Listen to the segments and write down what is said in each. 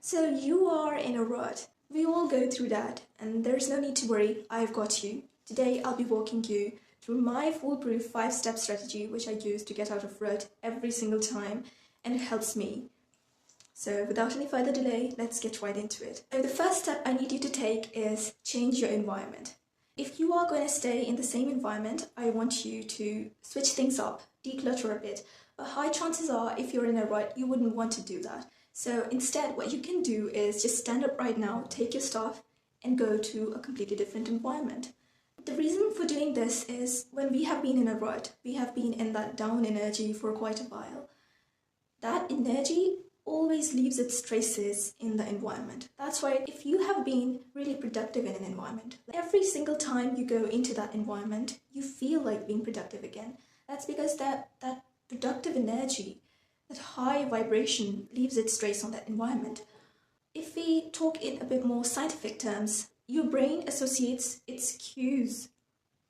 So you are in a rut. We all go through that, and there's no need to worry, I've got you. Today I'll be walking you through my foolproof 5-step strategy which I use to get out of rut every single time, and it helps me. So without any further delay, let's get right into it. So the first step I need you to take is change your environment. If you are going to stay in the same environment, I want you to switch things up, declutter a bit. But high chances are, if you're in a rut, you wouldn't want to do that. So instead, what you can do is just stand up right now, take your stuff, and go to a completely different environment. The reason for doing this is when we have been in a rut, we have been in that down energy for quite a while. That energy always leaves its traces in the environment. That's why if you have been really productive in an environment, every single time you go into that environment, you feel like being productive again. That's because that productive energy, that high vibration leaves its trace on that environment. If we talk in a bit more scientific terms, your brain associates its cues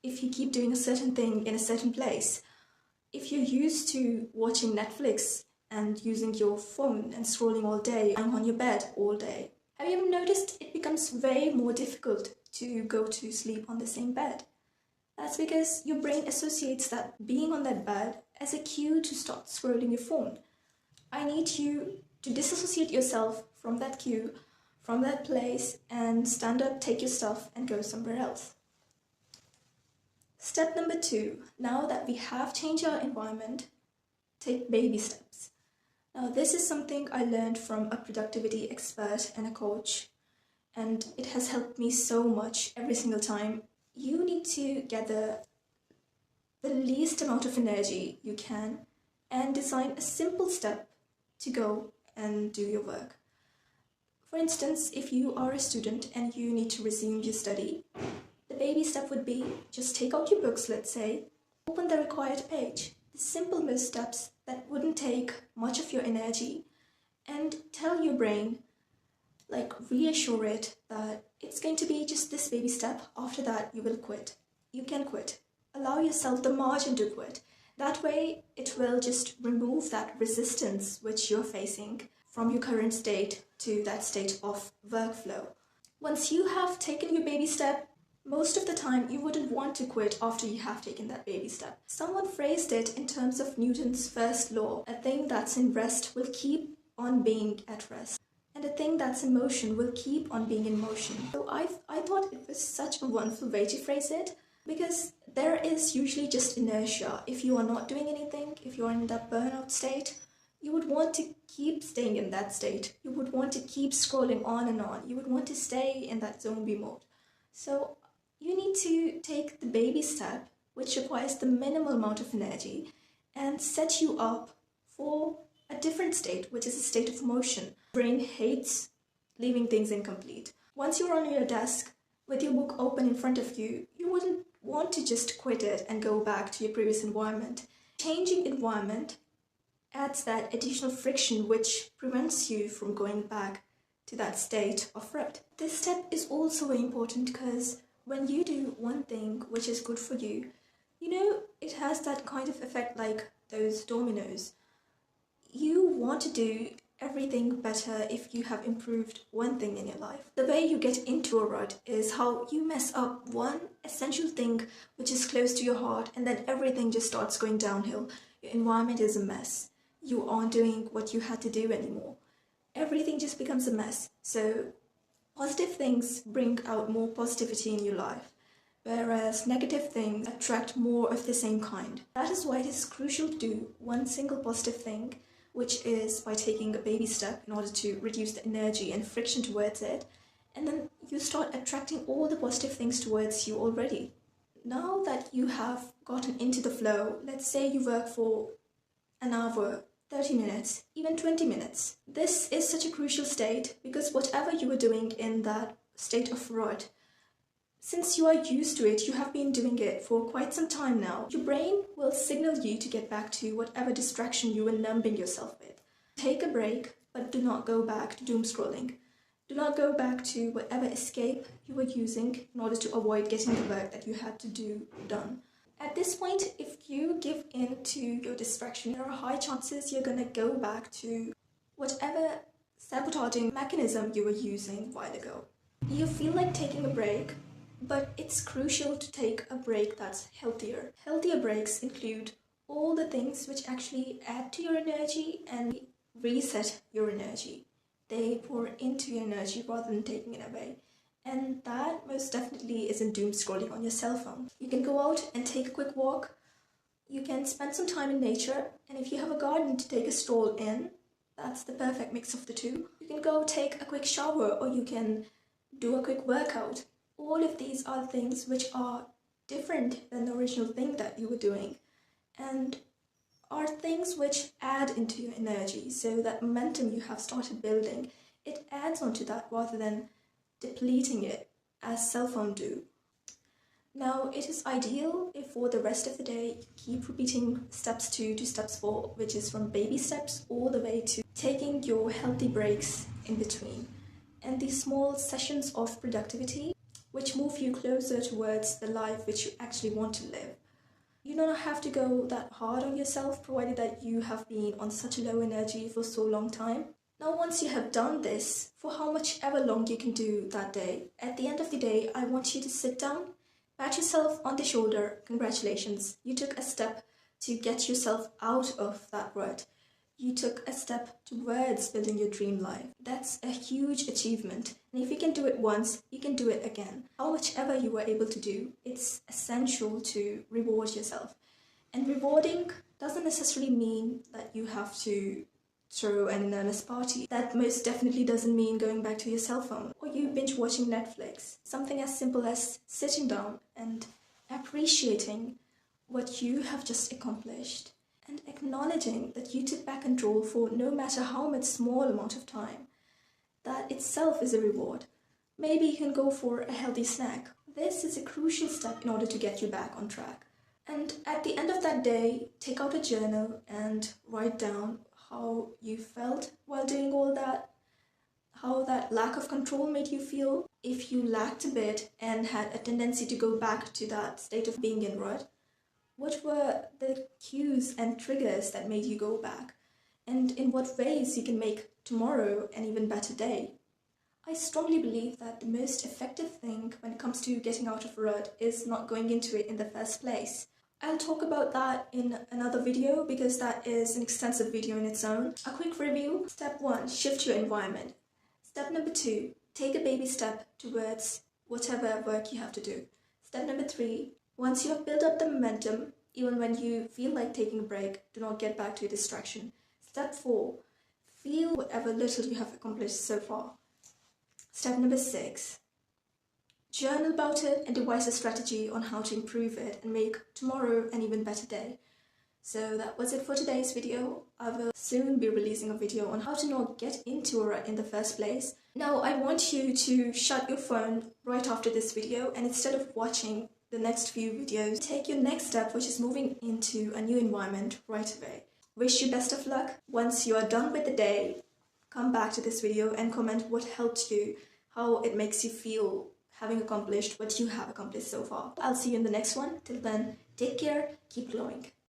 if you keep doing a certain thing in a certain place. If you're used to watching Netflix and using your phone and scrolling all day, lying on your bed all day, have you ever noticed it becomes way more difficult to go to sleep on the same bed? That's because your brain associates that being on that bed as a cue to start scrolling your phone. I need you to disassociate yourself from that cue, from that place, and stand up, take your stuff, and go somewhere else. Step number 2, now that we have changed our environment, take baby steps. Now, this is something I learned from a productivity expert and a coach, and it has helped me so much every single time. You need to gather the least amount of energy you can and design a simple step to go and do your work. For instance, if you are a student and you need to resume your study, the baby step would be just take out your books, let's say, open the required page. The simple steps that wouldn't take much of your energy, and tell your brain, reassure it that it's going to be just this baby step. After that, you will quit. You can quit. Allow yourself the margin to quit. That way, it will just remove that resistance which you're facing from your current state to that state of workflow. Once you have taken your baby step, most of the time you wouldn't want to quit after you have taken that baby step. Someone phrased it in terms of Newton's first law: a thing that's in rest will keep on being at rest, and a thing that's in motion will keep on being in motion. So I thought it was such a wonderful way to phrase it, because there is usually just inertia. If you are not doing anything, if you are in that burnout state, you would want to keep staying in that state. You would want to keep scrolling on and on. You would want to stay in that zombie mode. So you need to take the baby step, which requires the minimal amount of energy, and set you up for a different state, which is a state of motion. Brain hates leaving things incomplete. Once you're on your desk with your book open in front of you, you wouldn't want to just quit it and go back to your previous environment. Changing environment adds that additional friction which prevents you from going back to that state of rut. This step is also very important because when you do one thing which is good for you, it has that kind of effect like those dominoes. You want to do everything better if you have improved one thing in your life. The way you get into a rut is how you mess up one essential thing which is close to your heart, and then everything just starts going downhill. Your environment is a mess. You aren't doing what you had to do anymore. Everything just becomes a mess. So positive things bring out more positivity in your life, whereas negative things attract more of the same kind. That is why it is crucial to do one single positive thing, which is by taking a baby step in order to reduce the energy and friction towards it, and then you start attracting all the positive things towards you already. Now that you have gotten into the flow, let's say you work for an hour, 30 minutes, even 20 minutes. This is such a crucial state because whatever you were doing in that state of rut, since you are used to it, you have been doing it for quite some time now, your brain will signal you to get back to whatever distraction you were numbing yourself with. Take a break, but do not go back to doom scrolling. Do not go back to whatever escape you were using in order to avoid getting the work that you had to do done. At this point, if you give in to your distraction, there are high chances you're going to go back to whatever sabotaging mechanism you were using a while ago. You feel like taking a break, but it's crucial to take a break that's healthier. Healthier breaks include all the things which actually add to your energy and reset your energy. They pour into your energy rather than taking it away. And that most definitely isn't doom scrolling on your cell phone. You can go out and take a quick walk. You can spend some time in nature. And if you have a garden to take a stroll in, that's the perfect mix of the two. You can go take a quick shower, or you can do a quick workout. All of these are things which are different than the original thing that you were doing, and are things which add into your energy. So that momentum you have started building, it adds onto that rather than depleting it as cell phone do. Now, it is ideal if for the rest of the day you keep repeating steps 2 to steps 4, which is from baby steps all the way to taking your healthy breaks in between. And these small sessions of productivity which move you closer towards the life which you actually want to live. You don't have to go that hard on yourself, provided that you have been on such a low energy for so long time. Now, once you have done this, for how much ever long you can do that day, at the end of the day, I want you to sit down, pat yourself on the shoulder. Congratulations, you took a step to get yourself out of that rut. You took a step towards building your dream life. That's a huge achievement. And if you can do it once, you can do it again. How much ever you were able to do, it's essential to reward yourself. And rewarding doesn't necessarily mean that you have to throw an enormous party. That most definitely doesn't mean going back to your cell phone or you binge watching Netflix. Something as simple as sitting down and appreciating what you have just accomplished, and acknowledging that you took back control for no matter how much small amount of time. That itself is a reward. Maybe you can go for a healthy snack. This is a crucial step in order to get you back on track. And at the end of that day, take out a journal and write down how you felt while doing all that, how that lack of control made you feel, if you lacked a bit and had a tendency to go back to that state of being in rut. What were the cues and triggers that made you go back? And in what ways you can make tomorrow an even better day? I strongly believe that the most effective thing when it comes to getting out of a rut is not going into it in the first place. I'll talk about that in another video because that is an extensive video in its own. A quick review. Step 1, shift your environment. Step number 2, take a baby step towards whatever work you have to do. Step number 3, once you have built up the momentum, even when you feel like taking a break, do not get back to a distraction. Step 4, feel whatever little you have accomplished so far. Step number 6, journal about it and devise a strategy on how to improve it and make tomorrow an even better day. So that was it for today's video. I will soon be releasing a video on how to not get into a rut in the first place. Now I want you to shut your phone right after this video, and instead of watching the next few videos, take your next step, which is moving into a new environment right away. Wish you best of luck. Once you are done with the day, come back to this video and comment what helped you, how it makes you feel having accomplished what you have accomplished so far. I'll see you in the next one. Till then, take care, keep glowing.